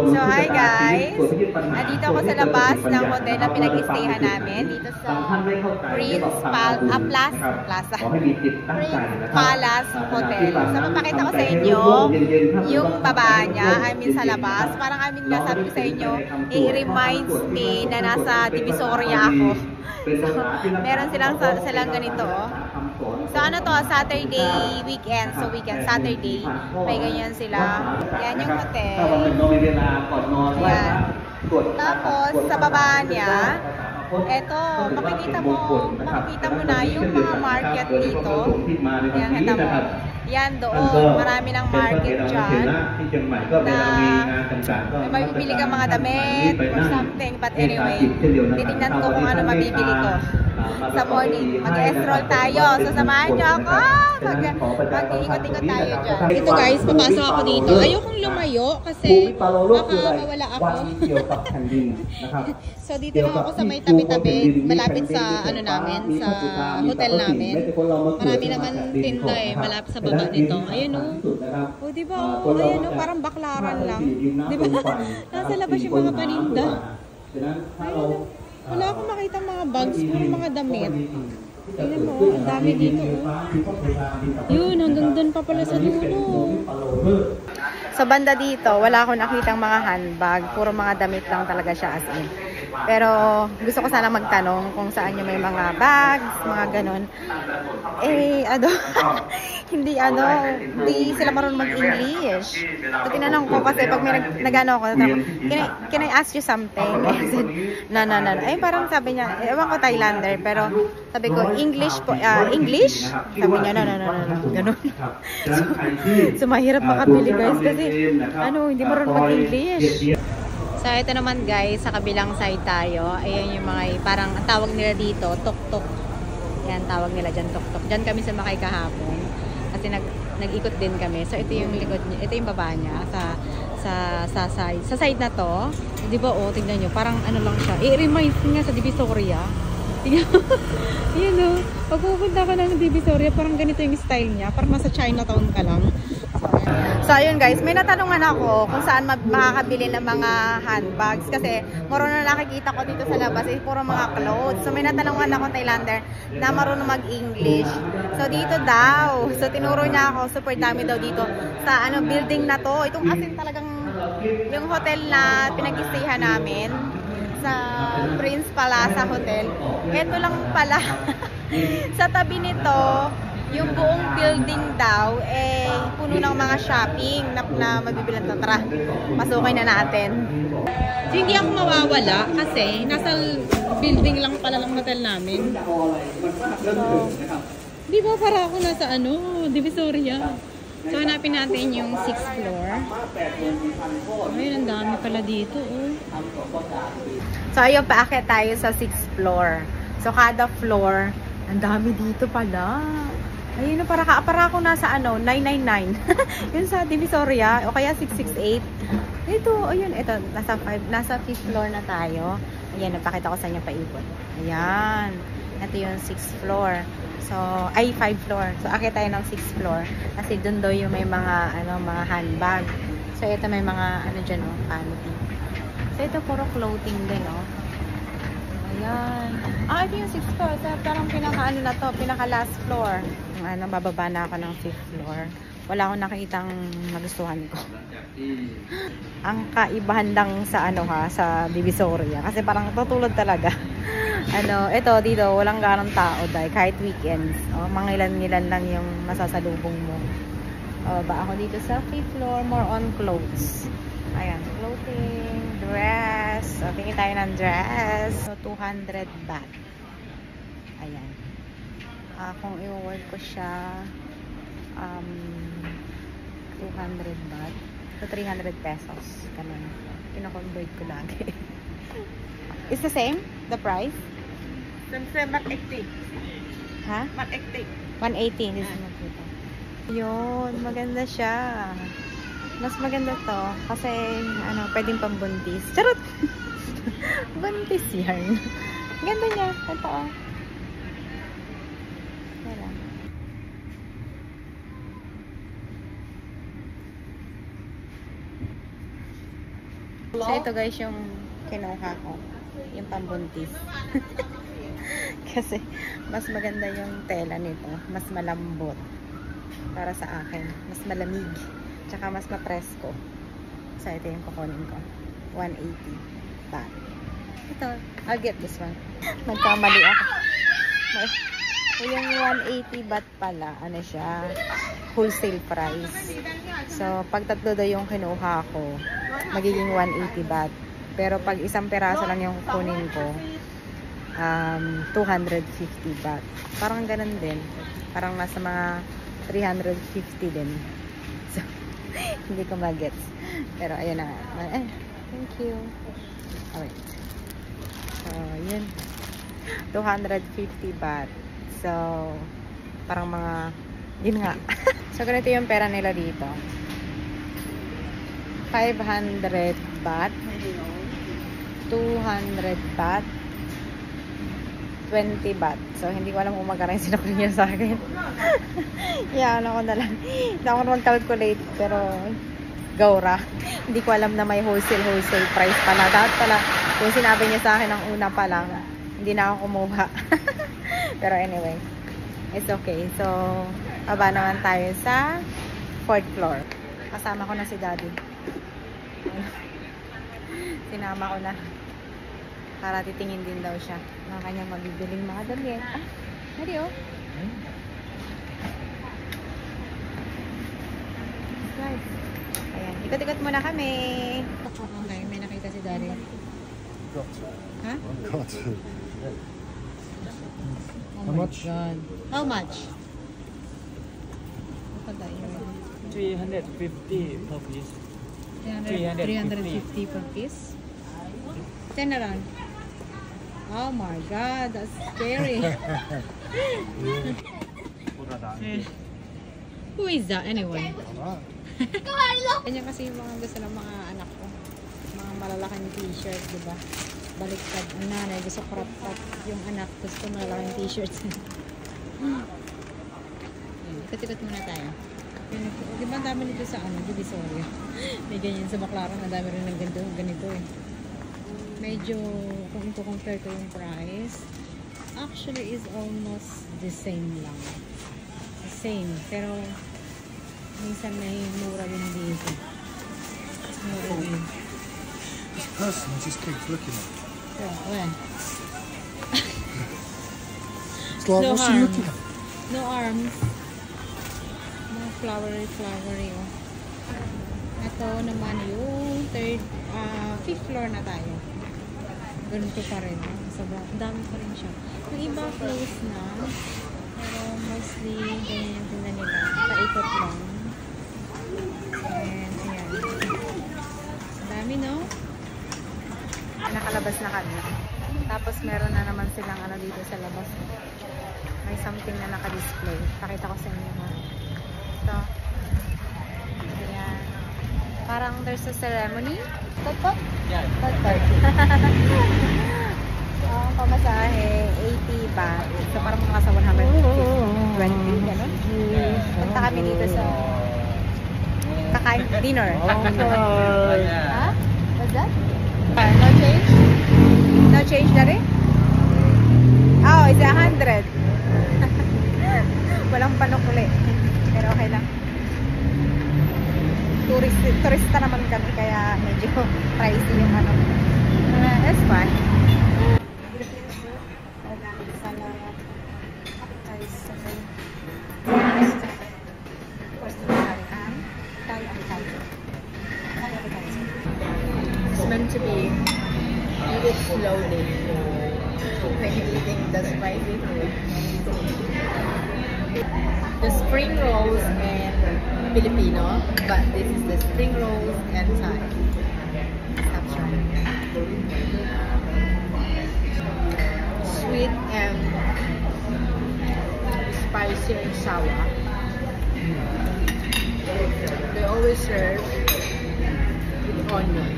So hi guys, nandito ako sa labas ng hotel na pinag-stayhan namin dito sa Prince Palace Hotel. So papakita ko sa inyo yung baba niya, I mean sa labas. Parang nasabi ko sa inyo, it reminds me na nasa Divisoria ako. So, meron silang ganito. So ano to, Saturday weekend. So weekend, Saturday, may ganyan sila. Yan yung hotel. Yan. Tapos sa baba niya, eto, makikita mo na yung mga market dito. Yan, kita mo. Yan doon, marami ng market dyan na may mabibili kang mga damit or something. But anyway, titignan ko kung ano mabibili ko sa morning. Mag-estroll tayo. So samahan niyo ako. Mag-iikot-ikot tayo dyan. Ito guys, papasok ako dito. Ayokong lumayo kasi baka mawala ako. So dito lang ako sa may tabi-tabi, malapit sa ano namin, sa hotel namin. Marami naman tinda eh, malapit sa baba nito. Ayun o. O diba o, ayun o, parang baklaran lang. Diba? Nasa labas yung mga paninda. Ayun o. Wala akong makita mga bags, puro mga damit. Tingnan mo, ang dami dito. Yun, hanggang doon pa pala sa dulo. Sa banda dito, wala akong nakitang mga handbag. Puro mga damit lang talaga siya as in. Pero gusto ko sana magtanong kung saan yung may mga bags, mga ganon. Eh, hindi sila marunong mag-English. So, tinanong ko kasi pag may nag-ano ako, can I ask you something? I said, no. Ay, parang sabi niya, ewan ko Thailander, pero sabi ko, English po, English? Sabi niya, no. Ganon. So, mahirap makabili guys kasi, hindi marunong mag-English. So, ito naman guys, sa kabilang side tayo. Ayan yung mga, parang ang tawag nila dito, tuk-tuk. Yan, tawag nila dyan, tuk-tuk. Dyan kami sa Makay kahapon. Kasi nag-ikot din kami. So, ito yung likod niya, ito yung baba niya sa side. Sa side na to, di ba tignan nyo, parang ano lang siya. I-remind nga sa Divisoria. Tignan mo. Yan o. Pag pupunta ka na ng Divisoria, parang ganito yung style niya. Parang nasa Chinatown ka lang. So ayun guys, may natanungan ako kung saan makakabili ng mga handbags kasi marunong na nakikita ko dito sa labas puro mga clothes. So may natanungan ako Thailander na marunong mag-English. So dito daw, so tinuro niya ako, super dami daw dito sa building na to. Itong asin talagang yung hotel na pinag-stayhan namin sa Prince Palace Hotel. Ito lang pala sa tabi nito. Yung buong building daw, puno ng mga shopping na mabibilan. Tara, masukin na natin. So, hindi ako mawawala kasi nasa building lang pala ng hotel namin. So, di ba para ako nasa Divisoria. So, hanapin natin yung 6th floor. Ayun, ang dami pala dito. So, ayun, paakit tayo sa 6th floor. So, kada floor, ang dami dito pala. Ayun, para ako nasa 999. Yun sa Divisoria, o kaya 668. Ito, ayun, ito, nasa 5th floor na tayo. Ayan, napakita ko sa inyo paikot. Ayan. Ito yung 6th floor. So, 5th floor. So, akit tayo ng 6th floor. Kasi dun daw yung may mga, mga handbag. So, ito may mga, dyan, panty. So, ito puro clothing din, Ayan. Ito yung 6th floor. So, parang pinaka last floor. Bababa na ako ng 5th floor. Wala akong nakitang nagustuhan ko. Ang kaibahan lang sa sa Divisoria. Kasi parang tutulad talaga. Ito dito, walang ganong tao dahil kahit weekends. Mga ilan-ilan lang yung masasalubong mo. Ba ako dito sa 5th floor, more on clothes. Ayan, clothing, dress. So, tingin tayo ng dress. So, 200 baht. Ayan. Kung i-work ko siya, 200 baht. So, 300 pesos. Ganun. Pinakonvert ko lagi. Is the same? The price? Same, 180. Ha? 180. 180. This is makita. Yun, maganda siya. Mas maganda to. Kasi, pwedeng pambuntis. Charot! Buntis yarn. Ganda niya. Ito, Wala. So ito guys yung kinuha ko. Yung pambuntis. Kasi mas maganda yung tela nito. Mas malambot. Para sa akin. Mas malamig. Tsaka mas mapresko. So ito yung kukunin ko. 180 baht. Ito. I'll get this one. Nagkamali ako. Yung 180 baht pala, ano siya, wholesale price. So, pag tatlo daw yung kinuha ko, magiging 180 baht. Pero pag isang peraso lang yung kunin ko, 250 baht. Parang ganun din. Parang nasa mga 350 din. So, hindi ko magets. Pero, ayun na. Thank you. Alright. So, yun. 250 baht. So, parang mga, yun nga. So, ganito yung pera nila dito. 500 baht. 200 baht. 20 baht. So, hindi ko alam kung magkano yung sinukli niya sa akin. Yeah, ano ko na lang. Hindi ako mag-calculate, pero gaura. Hindi ko alam na may wholesale price pala. Dapat pala, kung sinabi niya sa akin ang una pa lang, hindi na ako kumuha. Pero anyway, it's okay. So, baba naman tayo sa 4th floor. Kasama ko na si Daddy. Sinama ko na. Para titingin din daw siya ng kanyang mabibiling mga damit. Daddy, oh. It's nice. Ayan, ikot-ikot muna kami. Okay, may nakita si Daddy. Ha? How much? God. How much? 350 per piece. 350 per piece? 10 around. Oh my God, that's scary. Who is that anyway? Ganyan kasi yung mga gusto ng mga anak ko. Mga malalaking t-shirt, diba? Baliktad. Ang nanay gusto crop top. Yung anak gusto malalaking t-shirts. Ikot-ikot muna tayo. Di ba ang dami nito sa Divisoria? May ganyan sa Baclaran. Ang dami rin ng ganito eh. Medyo, kung ito compare ko yung price, actually is almost the same lang. The same. Pero, minsan may mura din dito. Mura din. This person just keeps looking at me. Yeah, when? It's like, No what's she harm. looking at? No arms. Mga flowery. Oh. Ito naman yung 5th floor na tayo. Ganito pa rin. Sobrang dami pa rin siya. Yung iba close na. Pero mostly ganyan yung tinda nila. Paikot lang. And ayan. Dami, no? Nakalabas na kami. Tapos meron na naman silang dito sa labas. May something na naka-display. Pakita ko sa inyo ha. Ito. Ayan. Parang there's a ceremony. Totoo? Yeah. Totoo. So, pamasahe, 80 baht. So, parang mga sa 120. Ganun. Punta kami dito sa kakain dinner. Ha? What's that? No change? No change na rin? Oh, it's 100. Walang panukuli. Pero okay lang. Turista naman kami, kaya medyo pricey yung it's fine. It's meant to be eat it slowly when you're eating the spicy food. The spring rolls and Filipino, but this is the spring rolls and Thai. Stop trying. Sweet and spicy and sour. They always serve with onion.